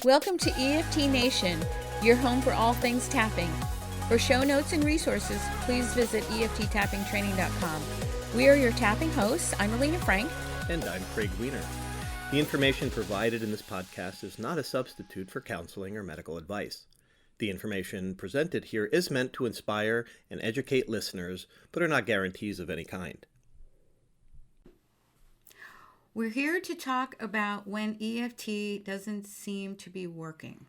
Welcome to EFT Nation, your home for all things tapping. For show notes and resources, please visit EFTtappingtraining.com. We are your tapping hosts. I'm Alina Frank. And I'm Craig Wiener. The information provided in this podcast is not a substitute for counseling or medical advice. The information presented here is meant to inspire and educate listeners, but are not guarantees of any kind. We're here to talk about when EFT doesn't seem to be working.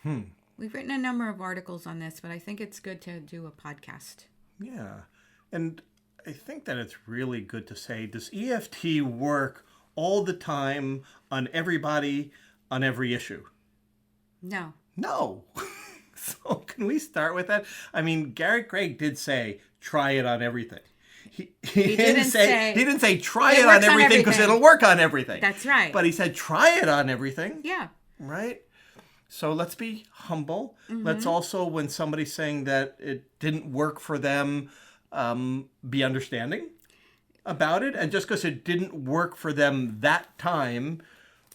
We've written a number of articles on this, but I think it's good to do a podcast. Yeah, and I think that it's really good to say, does EFT work all the time on everybody, on every issue? No. No. So can we start with that? I mean, Garrett Craig did say, try it on everything. He didn't say try it on everything because it'll work on everything. That's right. But he said try it on everything. Yeah. Right? So let's be humble. Let's also, when somebody's saying that it didn't work for them, be understanding about it. And just because it didn't work for them that time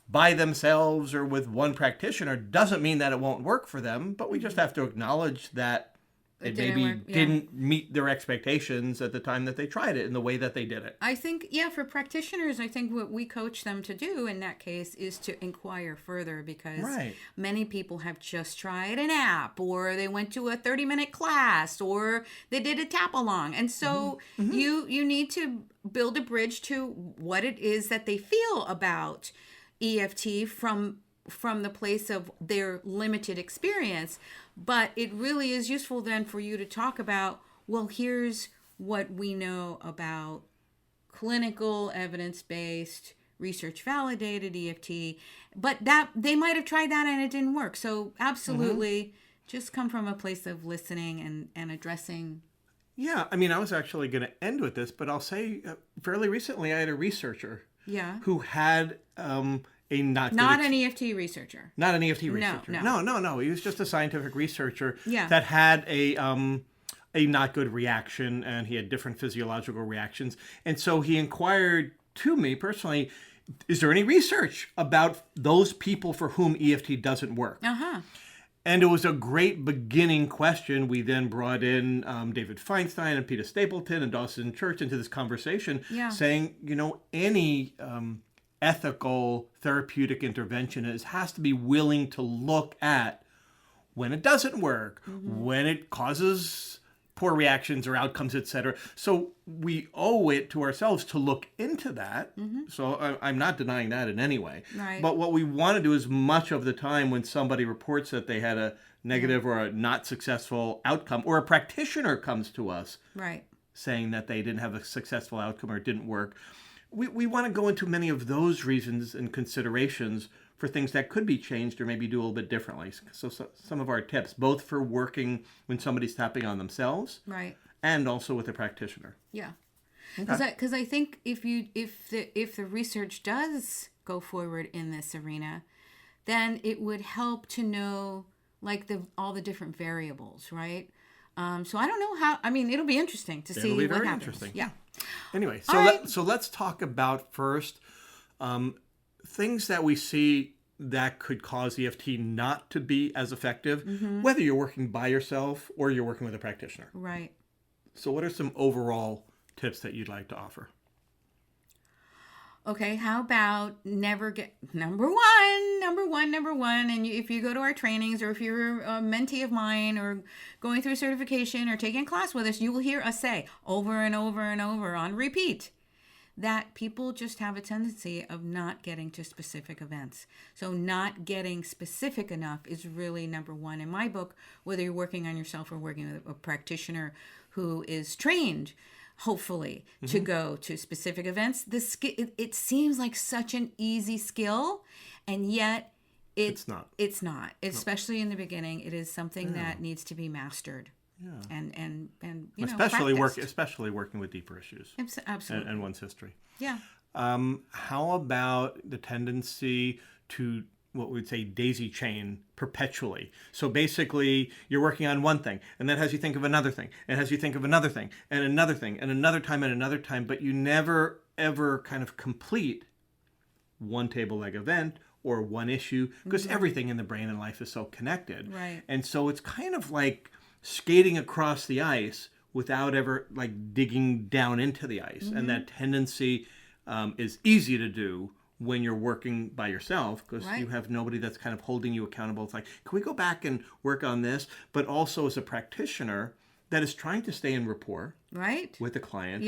by themselves or with one practitioner doesn't mean that it won't work for them. But we just have to acknowledge that it didn't meet their expectations at the time that they tried it in the way that they did it. I think, for practitioners, I think what we coach them to do in that case is to inquire further, because many people have just tried an app, or they went to a 30-minute class, or they did a tap along. And so you need to build a bridge to what it is that they feel about EFT from the place of their limited experience. But it really is useful then for you to talk about, well, here's what we know about clinical evidence-based research validated EFT, but that they might have tried that and it didn't work. So absolutely just come from a place of listening and addressing. Yeah, I mean, I was actually going to end with this, but I'll say fairly recently I had a researcher who had an EFT researcher. Not an EFT researcher. No. He was just a scientific researcher that had a not good reaction, and he had different physiological reactions. And so he inquired to me personally, is there any research about those people for whom EFT doesn't work? And it was a great beginning question. We then brought in David Feinstein and Peter Stapleton and Dawson Church into this conversation, saying, any ethical therapeutic interventionist has to be willing to look at when it doesn't work, when it causes poor reactions or outcomes, etc. So we owe it to ourselves to look into that. So I'm not denying that in any way. Right. But what we want to do is, much of the time when somebody reports that they had a negative or a not successful outcome, or a practitioner comes to us saying that they didn't have a successful outcome or it didn't work, we want to go into many of those reasons and considerations for things that could be changed or maybe do a little bit differently. So some of our tips, both for working when somebody's tapping on themselves, and also with a practitioner. Yeah, because I think if the research does go forward in this arena, then it would help to know all the different variables, right? So I don't know how. I mean, it'll be interesting to see what happens. It'll be very interesting. Yeah. Anyway, so let's talk about first things that we see that could cause EFT not to be as effective, whether you're working by yourself or you're working with a practitioner. Right. So what are some overall tips that you'd like to offer? Okay, how about number one, and if you go to our trainings, or if you're a mentee of mine, or going through certification, or taking a class with us, you will hear us say over and over and over on repeat that people just have a tendency of not getting to specific events. So not getting specific enough is really number one in my book, whether you're working on yourself or working with a practitioner who is trained, hopefully, to go to specific events. It seems like such an easy skill, and yet it's not. It's not, especially in the beginning. It is something that needs to be mastered. Yeah. And especially working with deeper issues. Absolutely. And one's history. Yeah. How about the tendency to, what we would say, daisy chain perpetually? So basically, you're working on one thing, and that has you think of another thing, and has you think of another thing, and another thing, and another time, but you never ever kind of complete one table leg event or one issue, because everything in the brain and life is so connected. Right. And so it's kind of like skating across the ice without ever like digging down into the ice. And that tendency is easy to do when you're working by yourself, because you have nobody that's kind of holding you accountable. It's like, can we go back and work on this? But also as a practitioner that is trying to stay in rapport with the client,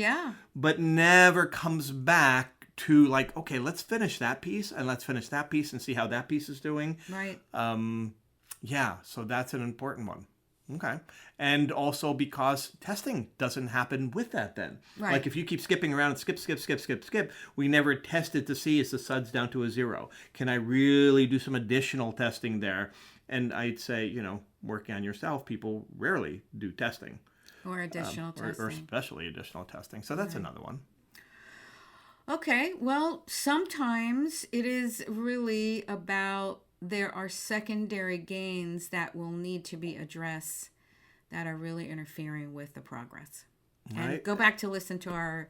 but never comes back to like, okay, let's finish that piece and let's finish that piece and see how that piece is doing. Right. So that's an important one. Okay. And also because testing doesn't happen with that then. Right. Like if you keep skipping around and skip, we never tested to see is the suds down to a 0. Can I really do some additional testing there? And I'd say, working on yourself, people rarely do testing. Or additional testing. Or especially additional testing. So that's another one. Okay. Well, sometimes it is really about there are secondary gains that will need to be addressed that are really interfering with the progress. Right. And go back to listen to our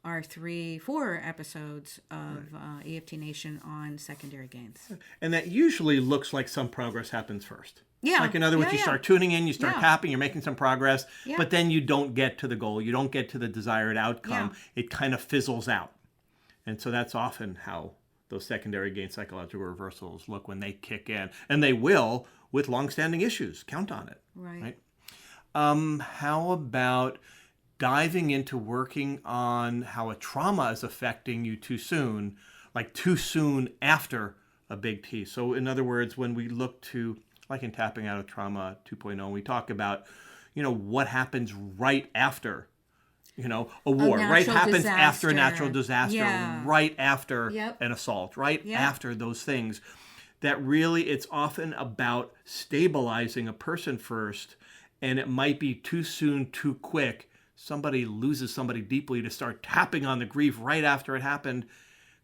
3-4 episodes of EFT Nation on secondary gains. And that usually looks like some progress happens first. Yeah. Like in other words, you start tuning in, you start tapping, you're making some progress, but then you don't get to the goal. You don't get to the desired outcome. It kind of fizzles out. And so that's often how those secondary gain psychological reversals look when they kick in. And they will with longstanding issues. Count on it. Right. How about diving into working on how a trauma is affecting you too soon, like too soon after a big T? So in other words, when we look to, like in Tapping Out of Trauma 2.0, we talk about, what happens right after a war, right? Happens after a natural disaster, right after an assault, right after those things. That really, it's often about stabilizing a person first, and it might be too soon, too quick. Somebody loses somebody deeply to start tapping on the grief right after it happened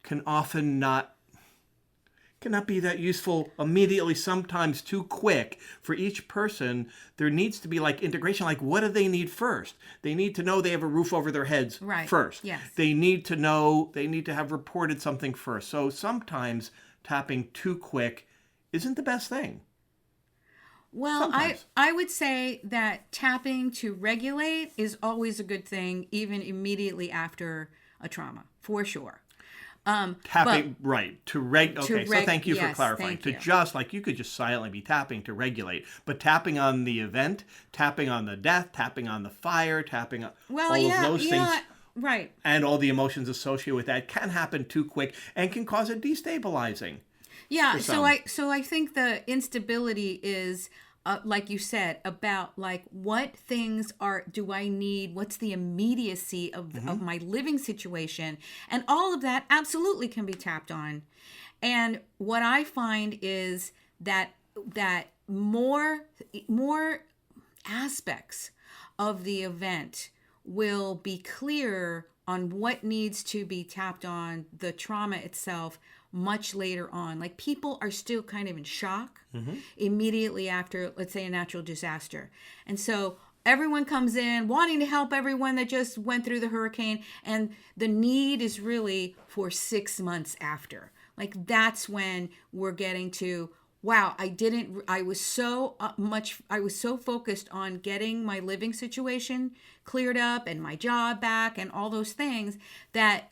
can often cannot be that useful immediately, sometimes too quick. For each person, there needs to be like integration. Like, what do they need first? They need to know they have a roof over their heads first. Yes. They need to know, they need to have reported something first. So sometimes tapping too quick isn't the best thing. Well, I would say that tapping to regulate is always a good thing, even immediately after a trauma, for sure. Tapping, so thank you for clarifying. Just like you could just silently be tapping to regulate, but tapping on the event, tapping on the death, tapping on the fire, tapping on all of those things. Right. And all the emotions associated with that can happen too quick and can cause it destabilizing. Yeah. So I think the instability is, like you said, about like what things do I need? What's the immediacy of my living situation? And all of that absolutely can be tapped on. And what I find is that more aspects of the event will be clear on what needs to be tapped on, the trauma itself, much later on. Like people are still kind of in shock immediately after, let's say, a natural disaster. And so everyone comes in wanting to help everyone that just went through the hurricane. And the need is really for 6 months after. Like that's when we're getting to, wow, I was so focused on getting my living situation cleared up and my job back and all those things that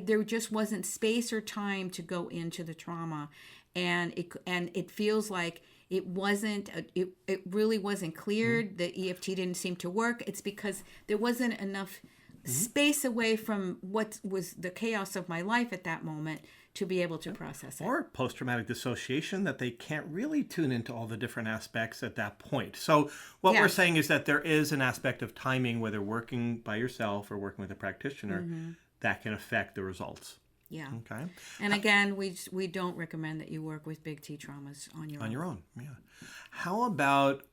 there just wasn't space or time to go into the trauma. And it feels like it really wasn't cleared. The EFT didn't seem to work. It's because there wasn't enough space away from what was the chaos of my life at that moment to be able to process it. Or post-traumatic dissociation, that they can't really tune into all the different aspects at that point. So what we're saying is that there is an aspect of timing, whether working by yourself or working with a practitioner, that can affect the results. Yeah. Okay. And again, we don't recommend that you work with big T traumas on your own. On your own, yeah. How about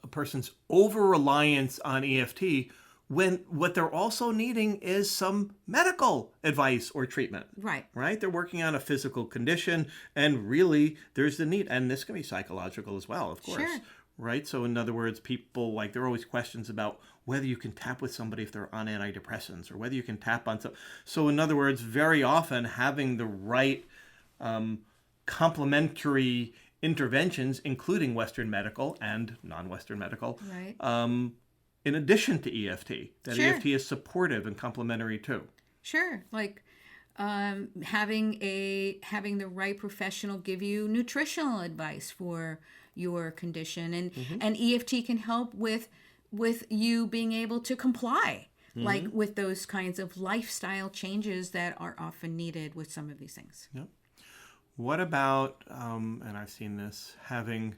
a person's over-reliance on EFT when what they're also needing is some medical advice or treatment? Right. They're working on a physical condition, and really there's the need, and this can be psychological as well, of course. Sure. So in other words, people, like, there are always questions about whether you can tap with somebody if they're on antidepressants or whether you can tap on some. So in other words, very often having the right complementary interventions, including Western medical and non-Western medical, right. In addition to EFT. That sure. EFT is supportive and complementary too. Sure, like having the right professional give you nutritional advice for your condition, and EFT can help with you being able to comply, like with those kinds of lifestyle changes that are often needed with some of these things. Yep. What about, and I've seen this, having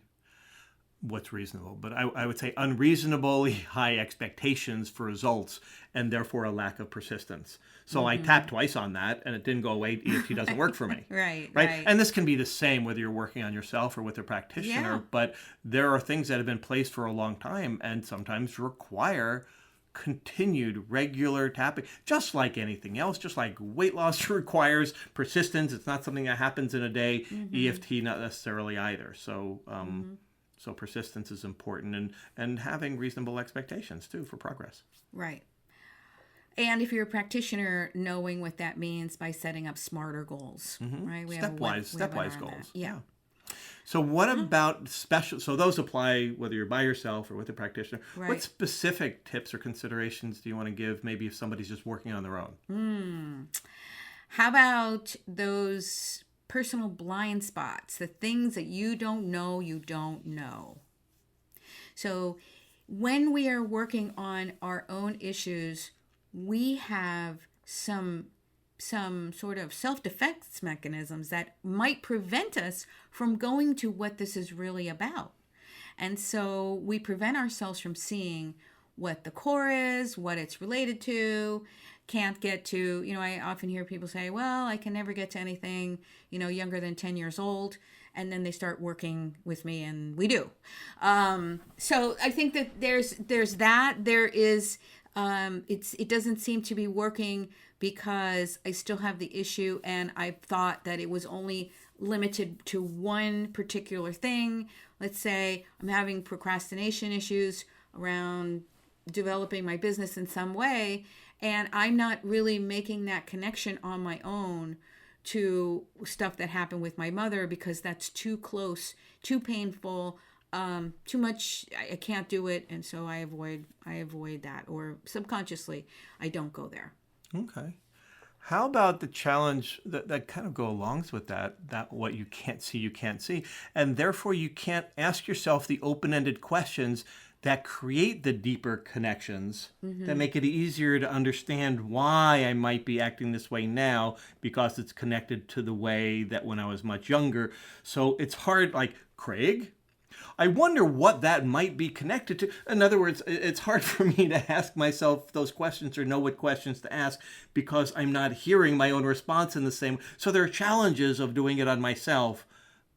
what's reasonable, but I would say unreasonably high expectations for results and therefore a lack of persistence. So I tapped twice on that and it didn't go away. EFT doesn't work for me. Right. And this can be the same whether you're working on yourself or with a practitioner, but there are things that have been placed for a long time and sometimes require continued regular tapping, just like anything else, just like weight loss requires persistence. It's not something that happens in a day. EFT not necessarily either. So so persistence is important, and having reasonable expectations too for progress. Right. And if you're a practitioner, knowing what that means by setting up smarter goals, right? We stepwise goals. Yeah. So what about special? So those apply whether you're by yourself or with a practitioner. Right. What specific tips or considerations do you want to give? Maybe if somebody's just working on their own. How about those personal blind spots, the things that you don't know. So when we are working on our own issues, we have some sort of self-defense mechanisms that might prevent us from going to what this is really about. And so we prevent ourselves from seeing what the core is, what it's related to, can't get to, I often hear people say, well, I can never get to anything, younger than 10 years old. And then they start working with me and we do. So I think that there's that. There is, it doesn't seem to be working because I still have the issue and I thought that it was only limited to one particular thing. Let's say I'm having procrastination issues around developing my business in some way, and I'm not really making that connection on my own to stuff that happened with my mother because that's too close, too painful, too much. I can't do it, and so I avoid that, or subconsciously I don't go there. Okay. How about the challenge that kind of go along with that what you can't see, and therefore you can't ask yourself the open-ended questions that create the deeper connections that make it easier to understand why I might be acting this way now because it's connected to the way that when I was much younger. So it's hard, like, Craig, I wonder what that might be connected to. In other words, it's hard for me to ask myself those questions or know what questions to ask because I'm not hearing my own response in the same. So there are challenges of doing it on myself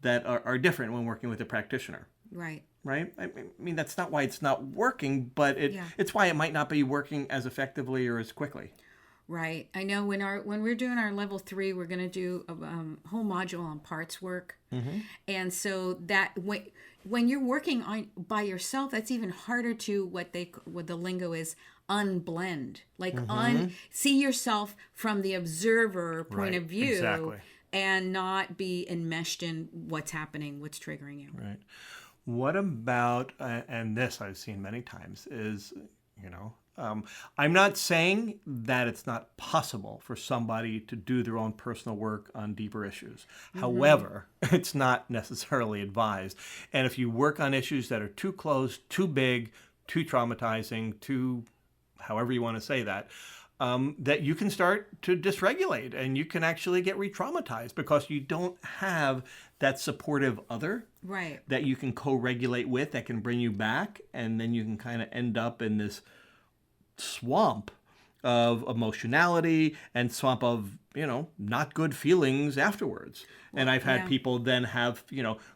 that are different when working with a practitioner. Right. Right? I mean, that's not why it's not working, but it's why it might not be working as effectively or as quickly. Right. I know when we're doing our level 3, we're going to do a whole module on parts work. And so that when you're working on by yourself, that's even harder to what the lingo is unblend. Like see yourself from the observer point of view. Exactly. And not be enmeshed in what's happening, what's triggering you. Right. What about, and this I've seen many times, is, I'm not saying that it's not possible for somebody to do their own personal work on deeper issues. However, it's not necessarily advised. And if you work on issues that are too close, too big, too traumatizing, too, however you want to say that, that you can start to dysregulate and you can actually get re-traumatized because you don't have that supportive other that you can co-regulate with that can bring you back, and then you can kind of end up in this swamp of emotionality and swamp of, not good feelings afterwards. And I've had people then have,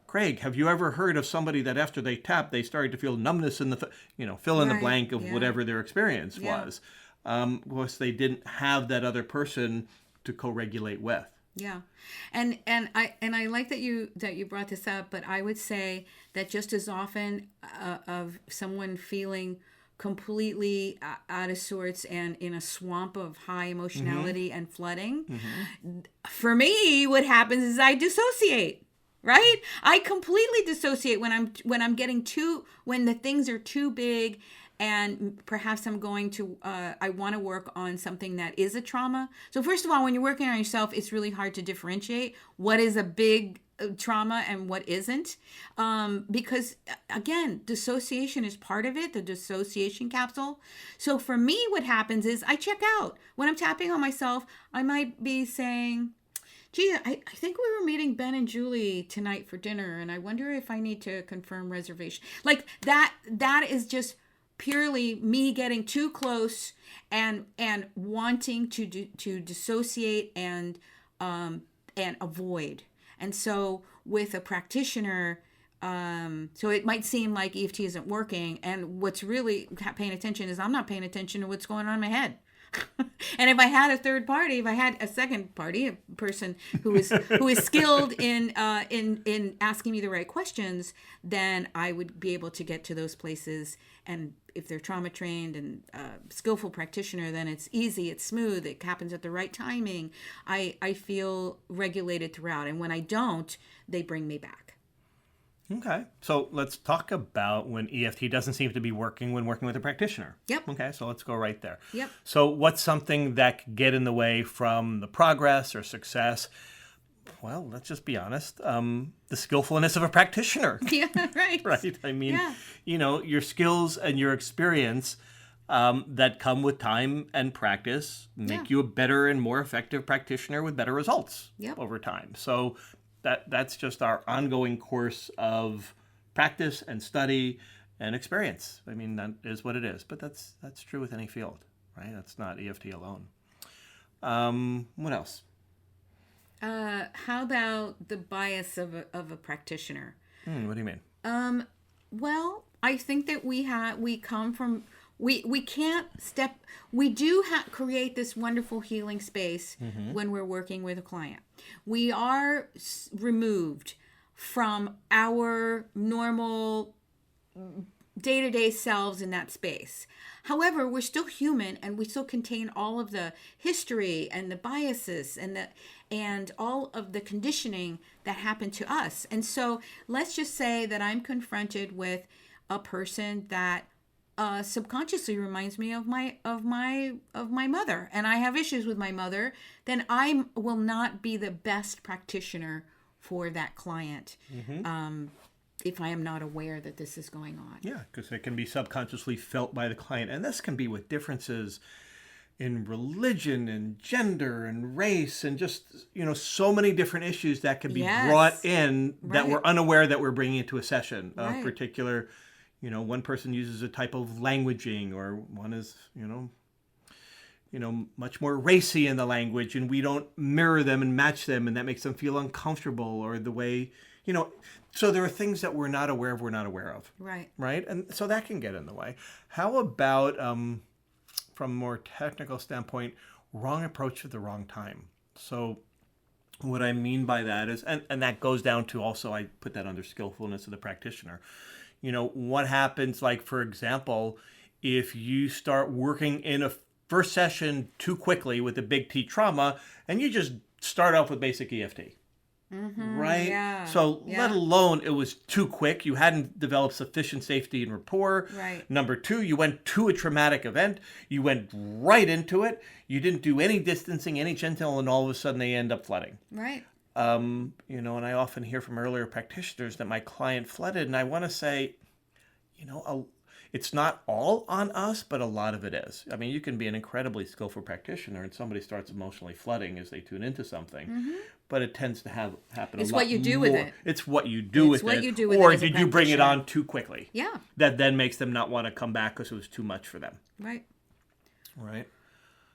Craig, have you ever heard of somebody that after they tap, they started to feel numbness in the, fill in the blank of whatever their experience was. Because they didn't have that other person to co-regulate with. Yeah. And I like that you brought this up, but I would say that just as often of someone feeling completely out of sorts and in a swamp of high emotionality and flooding, for me, what happens is I dissociate. Right? I completely dissociate when I'm getting when the things are too big, and perhaps I'm going to I want to work on something that is a trauma. So first of all, when you're working on yourself, it's really hard to differentiate what is a big trauma and what isn't, because again, dissociation is part of it, the dissociation capsule. So for me, what happens is I check out. When I'm tapping on myself, I might be saying, gee, I think we were meeting Ben and Julie tonight for dinner, and I wonder if I need to confirm reservation. Like that is just purely me getting too close and wanting to dissociate and avoid. And so with a practitioner, so it might seem like EFT isn't working, and what's really paying attention is I'm not paying attention to what's going on in my head. And if I had a third party, if I had a second party, a person who is skilled in asking me the right questions, then I would be able to get to those places. And if they're trauma trained and skillful practitioner, then it's easy, it's smooth, it happens at the right timing. I feel regulated throughout, and when I don't, they bring me back. Okay, so let's talk about when EFT doesn't seem to be working when working with a practitioner. Yep. Okay, so let's go right there. Yep. So what's something that could get in the way from the progress or success? Well, let's just be honest, the skillfulness of a practitioner. Yeah, right. Right? I mean, your skills and your experience that come with time and practice make you a better and more effective practitioner with better results over time. So that's just our ongoing course of practice and study and experience. I mean, that is what it is. But that's true with any field, right? That's not EFT alone. What else? How about the bias of a practitioner? What do you mean? Well, I think that we come from. We can't create this wonderful healing space when we're working with a client. We are removed from our normal day-to-day selves in that space. However, we're still human, and we still contain all of the history and the biases and all of the conditioning that happened to us. And so let's just say that I'm confronted with a person that subconsciously reminds me of my mother, and I have issues with my mother, then I will not be the best practitioner for that client if I am not aware that this is going on. Yeah, because it can be subconsciously felt by the client, and this can be with differences in religion and gender and race and just so many different issues that can be brought in that we're unaware that we're bringing into a session of particular. One person uses a type of languaging, or one is, much more racy in the language, and we don't mirror them and match them, and that makes them feel uncomfortable, or the way, so there are things that we're not aware of. Right. Right? And so that can get in the way. How about, from a more technical standpoint, wrong approach at the wrong time? So what I mean by that is, and that goes down to also, I put that under skillfulness of the practitioner. What happens, like, for example, if you start working in a first session too quickly with a big T trauma, and you just start off with basic EFT, right? Yeah. So let alone it was too quick, you hadn't developed sufficient safety and rapport. Right. Number two, you went to a traumatic event, you went right into it, you didn't do any distancing, any gentle, and all of a sudden they end up flooding. Right. And I often hear from earlier practitioners that my client flooded, and I want to say, it's not all on us, but a lot of it is. I mean, you can be an incredibly skillful practitioner, and somebody starts emotionally flooding as they tune into something, but it tends to happen a lot more. It's what you do with it. It's what you do with it. Or did you bring it on too quickly? Yeah. That then makes them not want to come back because it was too much for them. Right. Right.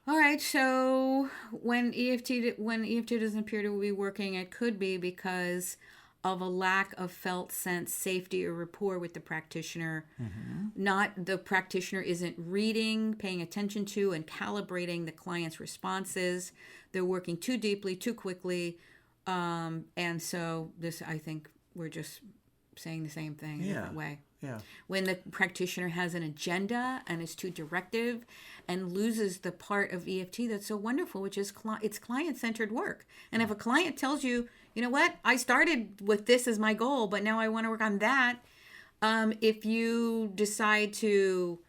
All right, so when EFT doesn't appear to be working, it could be because of a lack of felt sense, safety, or rapport with the practitioner. Not the practitioner isn't reading, paying attention to, and calibrating the client's responses. They're working too deeply, too quickly, and so this, I think, we're just saying the same thing in a different way. Yeah. When the practitioner has an agenda and is too directive and loses the part of EFT that's so wonderful, which is it's client-centered work. And if a client tells you, you know what, I started with this as my goal, but now I want to work on that. If you decide to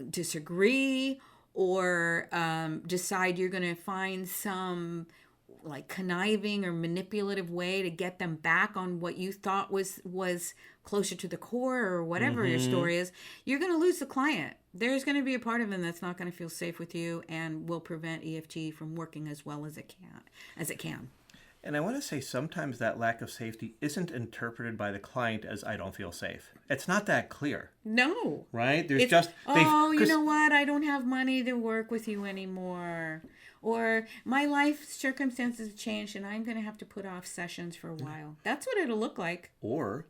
disagree or decide you're going to find some like conniving or manipulative way to get them back on what you thought was closer to the core or whatever your story is, you're going to lose the client. There's going to be a part of them that's not going to feel safe with you and will prevent EFT from working as well as it can. And I want to say sometimes that lack of safety isn't interpreted by the client as I don't feel safe. It's not that clear. No. Right? There's you know what? I don't have money to work with you anymore. Or my life circumstances have changed and I'm going to have to put off sessions for a while. That's what it'll look like. Or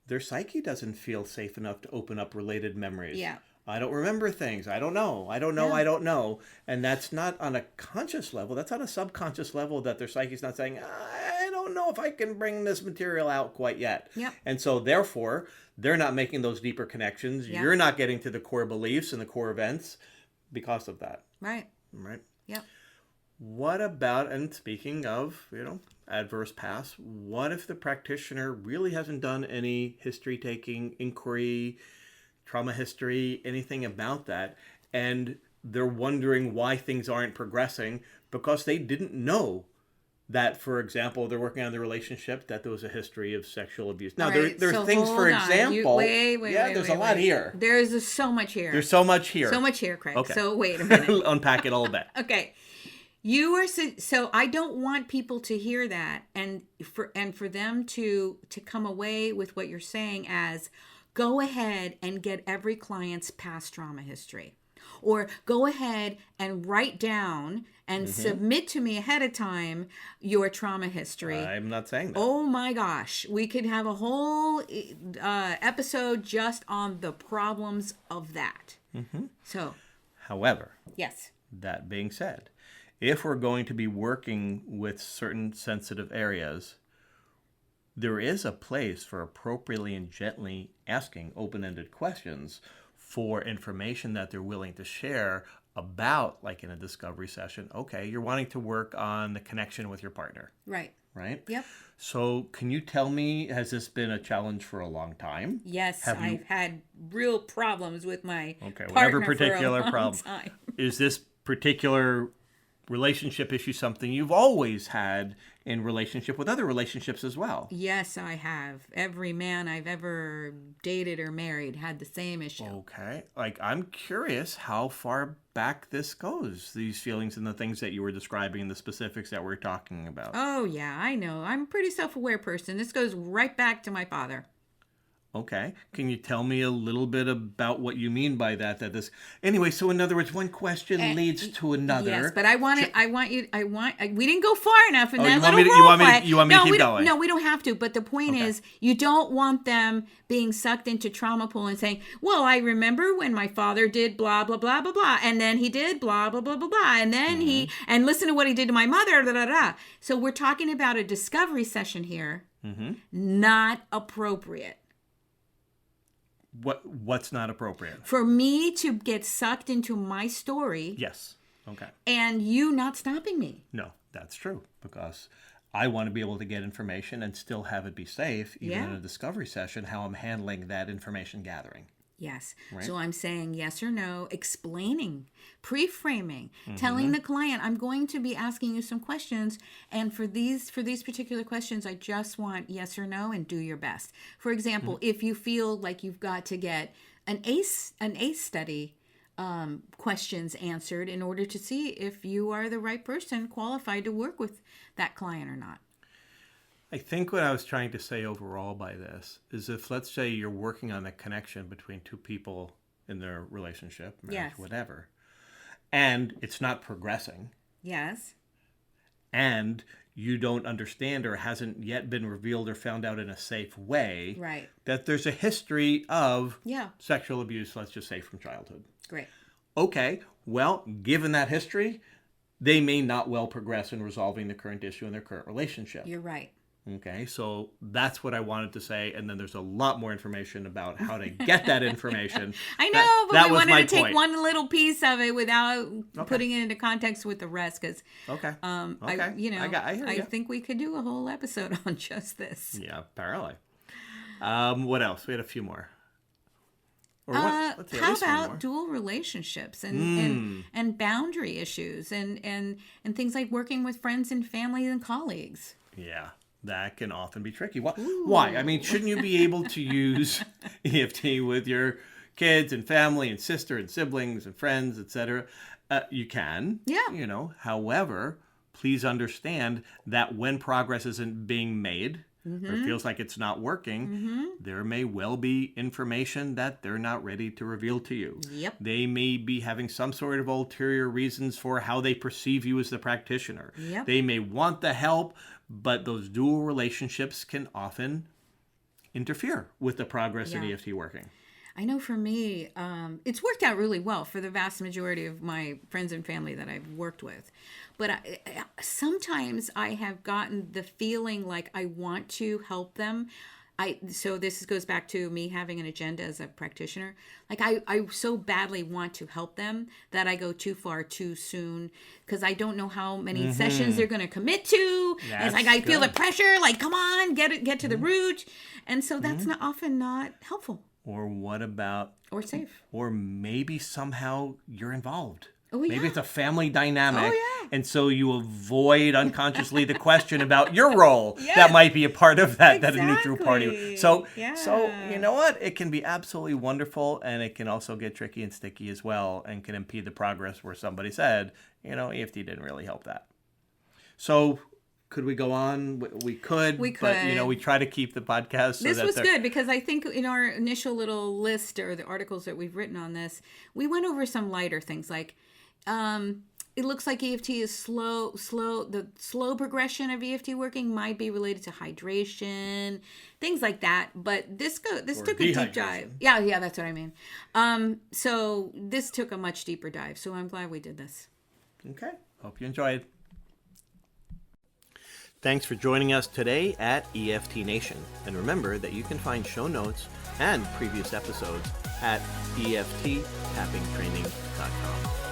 their psyche doesn't feel safe enough to open up related memories. Yeah. I don't remember things. I don't know. I don't know. And that's not on a conscious level. That's on a subconscious level that their psyche's not saying, I don't know if I can bring this material out quite yet. Yep. And so therefore, they're not making those deeper connections. Yep. You're not getting to the core beliefs and the core events because of that. Right. Right. Yep. What about, and speaking of, adverse past, what if the practitioner really hasn't done any history taking, inquiry, trauma history, anything about that, and they're wondering why things aren't progressing because they didn't know that, for example, they're working on the relationship, that there was a history of sexual abuse. Now, right, there are things, for example... There's a lot here. There's so much here. There's so much here. So much here, Craig. Okay. So wait a minute. Unpack it a little bit. Okay. You are so I don't want people to hear that and for them to come away with what you're saying as go ahead and get every client's past trauma history, or go ahead and write down and submit to me ahead of time your trauma history. I'm not saying that. Oh my gosh, we could have a whole episode just on the problems of that. So, however, yes. That being said, if we're going to be working with certain sensitive areas, there is a place for appropriately and gently asking open-ended questions for information that they're willing to share about, like in a discovery session. Okay, you're wanting to work on the connection with your partner. Right. Right? Yep. So can you tell me, has this been a challenge for a long time? Yes, I've had real problems with my partner whatever particular for a long problem. time. Is this particular relationship issue something you've always had in relationship with other relationships as well? Yes, I have. Every man I've ever dated or married had the same issue. Okay. I'm curious how far back this goes, these feelings and the things that you were describing and the specifics that we're talking about. Oh, yeah, I know. I'm a pretty self-aware person. This goes right back to my father. Okay. Can you tell me a little bit about what you mean by that? Anyway, so in other words, one question leads to another. Yes, but we didn't go far enough in that little you want me to keep going? No, we don't have to. But the point is, you don't want them being sucked into trauma pool and saying, well, I remember when my father did blah, blah, blah, blah, blah. And then he did blah, blah, blah, blah, blah. And then and listen to what he did to my mother, da, da, da. So we're talking about a discovery session here. Not appropriate. What's not appropriate? For me to get sucked into my story. Yes. Okay. And you not stopping me. No, that's true. Because I want to be able to get information and still have it be safe, even in a discovery session, how I'm handling that information gathering. Yes. Right? So I'm saying yes or no, explaining, pre-framing, telling the client, I'm going to be asking you some questions. And for these particular questions, I just want yes or no and do your best. For example, if you feel like you've got to get an ACE study questions answered in order to see if you are the right person qualified to work with that client or not. I think what I was trying to say overall by this is if, let's say, you're working on a connection between two people in their relationship, marriage, whatever, and it's not progressing. Yes. And you don't understand or hasn't yet been revealed or found out in a safe way. Right. That there's a history of sexual abuse, let's just say, from childhood. Great. Okay. Well, given that history, they may not well progress in resolving the current issue in their current relationship. You're right. Okay, so that's what I wanted to say, and then there's a lot more information about how to get that information. I know, but we wanted to take one little piece of it without putting it into context with the rest, because I think we could do a whole episode on just this. Yeah, apparently. What else? We had a few more. How about dual relationships and boundary issues and things like working with friends and family and colleagues? Yeah. That can often be tricky. Why? I mean, shouldn't you be able to use EFT with your kids and family and sister and siblings and friends, etc.? You can. Yeah. However, please understand that when progress isn't being made, or feels like it's not working, there may well be information that they're not ready to reveal to you. Yep. They may be having some sort of ulterior reasons for how they perceive you as the practitioner. Yep. They may want the help, but those dual relationships can often interfere with the progress of EFT working. I know for me, it's worked out really well for the vast majority of my friends and family that I've worked with. But sometimes I have gotten the feeling like I want to help them. So this goes back to me having an agenda as a practitioner. Like I so badly want to help them that I go too far too soon, because I don't know how many sessions they're going to commit to. It's like I feel the pressure, like, come on, get to the root. And so that's often not helpful. Or what about... Or safe. Or maybe somehow you're involved. Oh, yeah. Maybe it's a family dynamic. Oh, yeah. And so you avoid unconsciously the question about your role that might be a part of that a neutral party. So you know what? It can be absolutely wonderful, and it can also get tricky and sticky as well, and can impede the progress where somebody said, EFT didn't really help that. So... could we go on? We could. But, we try to keep the podcast. So this was good, because I think in our initial little list, or the articles that we've written on this, we went over some lighter things like it looks like EFT is slow. The slow progression of EFT working might be related to hydration, things like that. But this took a deep dive. Yeah, that's what I mean. So this took a much deeper dive. So I'm glad we did this. Okay. Hope you enjoyed. Thanks for joining us today at EFT Nation. And remember that you can find show notes and previous episodes at EFTtappingtraining.com.